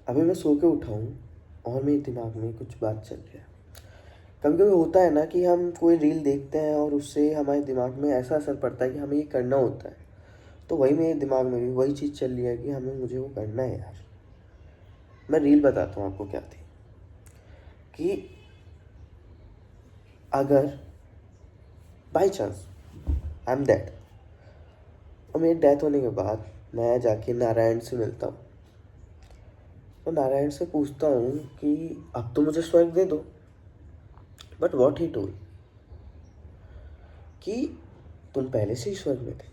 अभी मैं सो के उठा हूँ और मेरे दिमाग में कुछ बात चल रही है। कभी कभी होता है ना कि हम कोई रील देखते हैं और उससे हमारे दिमाग में ऐसा असर पड़ता है कि हमें ये करना होता है। तो वही मेरे दिमाग में भी वही चीज़ चल रही है कि मुझे वो करना है यार। मैं रील बताता हूँ आपको क्या थी कि अगर by chance I am dead और मेरी डेथ होने के बाद मैं जाके नारायण से मिलता हूँ, तो नारायण से पूछता हूँ कि अब तो मुझे स्वर्ग दे दो। बट वॉट ही टोल्ड कि तुम पहले से ही स्वर्ग में थे।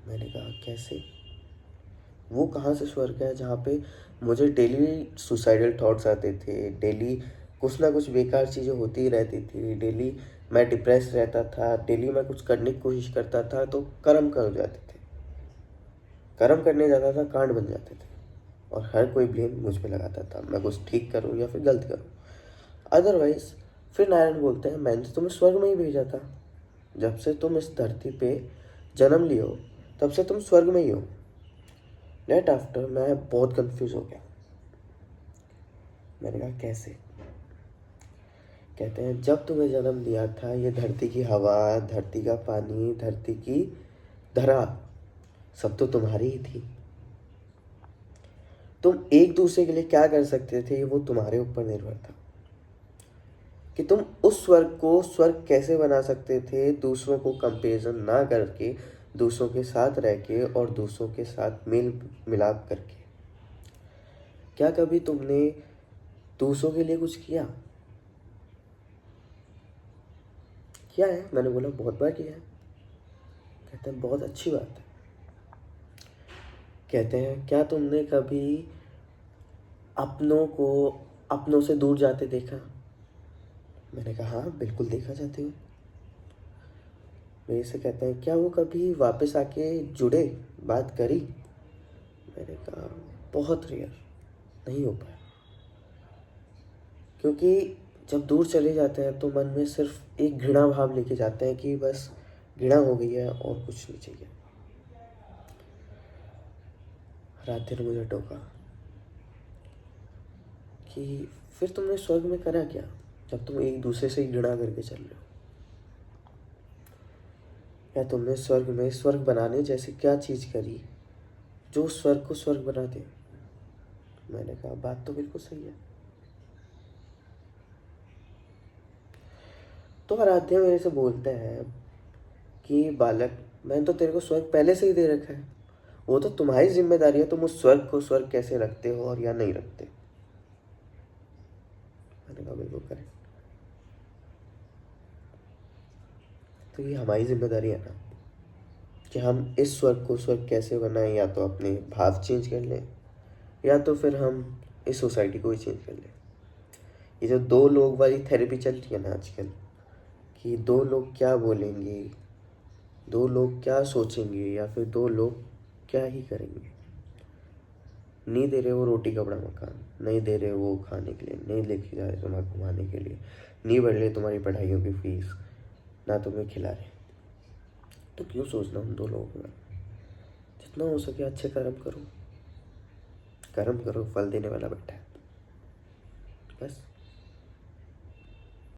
मैंने कहा कैसे? वो कहाँ से स्वर्ग है जहाँ पे मुझे डेली सुसाइडल थॉट्स आते थे, डेली कुछ ना कुछ बेकार चीज़ें होती ही रहती थी, डेली मैं डिप्रेस रहता था, डेली मैं कुछ करने की कोशिश करता था तो कर्म कर जाते थे, कर्म करने जाता था कांड बन जाते थे और हर कोई ब्लेम मुझ पे लगाता था, मैं कुछ ठीक करूँ या फिर गलत करूँ। अदरवाइज फिर नारायण बोलते हैं मैंने तो तुम्हें स्वर्ग में ही भेजा था, जब से तुम इस धरती पे जन्म लिए हो तब से तुम स्वर्ग में ही हो। लेट आफ्टर मैं बहुत कंफ्यूज हो गया। मैंने कहा कैसे? कहते हैं जब तुम्हें जन्म दिया था ये धरती की हवा, धरती का पानी, धरती की धरा सब तो तुम्हारी ही थी। तुम एक दूसरे के लिए क्या कर सकते थे वो तुम्हारे ऊपर निर्भर था कि तुम उस स्वर्ग को स्वर्ग कैसे बना सकते थे, दूसरों को कंपेरिजन ना करके, दूसरों के साथ रह के और दूसरों के साथ मेल मिलाप करके। क्या कभी तुमने दूसरों के लिए कुछ किया? किया है? मैंने बोला बहुत बार किया है। कहते हैं बहुत अच्छी बात है। कहते हैं क्या तुमने कभी अपनों को अपनों से दूर जाते देखा? मैंने कहा हाँ बिल्कुल देखा जाते हुए। मेरे से कहते हैं क्या वो कभी वापस आके जुड़े, बात करी? मैंने कहा बहुत रेयर, नहीं हो पाया। क्योंकि जब दूर चले जाते हैं तो मन में सिर्फ एक घृणा भाव लेके जाते हैं कि बस घृणा हो गई है और कुछ नहीं चाहिए। राधे ने मुझे टोका कि फिर तुमने स्वर्ग में करा क्या जब तुम एक दूसरे से ही घृणा करके चल रहे हो? या तुमने स्वर्ग में स्वर्ग बनाने जैसी क्या चीज़ करी जो स्वर्ग को स्वर्ग बना दे? मैंने कहा बात तो बिल्कुल सही है। तो आराध्य मेरे से बोलते हैं कि बालक मैंने तो तेरे को स्वर्ग पहले से ही दे रखा है, वो तो तुम्हारी जिम्मेदारी है तुम उस स्वर्ग को स्वर्ग कैसे रखते हो और या नहीं रखते। मैंने कहा बिल्कुल करेक्ट। तो ये हमारी जिम्मेदारी है ना कि हम इस स्वर्ग को स्वर्ग कैसे बनाएं, या तो अपने भाव चेंज कर लें या तो फिर हम इस सोसाइटी को ही चेंज कर लें। ये जो दो लोग वाली थेरेपी चल रही है ना आजकल, कि दो लोग क्या बोलेंगे, दो लोग क्या सोचेंगे या फिर दो लोग क्या ही करेंगे। नहीं दे रहे वो रोटी कपड़ा मकान, नहीं दे रहे वो खाने के लिए, नहीं लेके जा रहे तुम्हें घुमाने के लिए, नहीं बढ़ रहे तुम्हारी पढ़ाइयों की फीस, ना तुम्हें खिला रहे, तो क्यों सोचना उन दो लोगों के बारे में? जितना हो सके अच्छे कर्म करो, कर्म करो, फल देने वाला बैठा है। बस।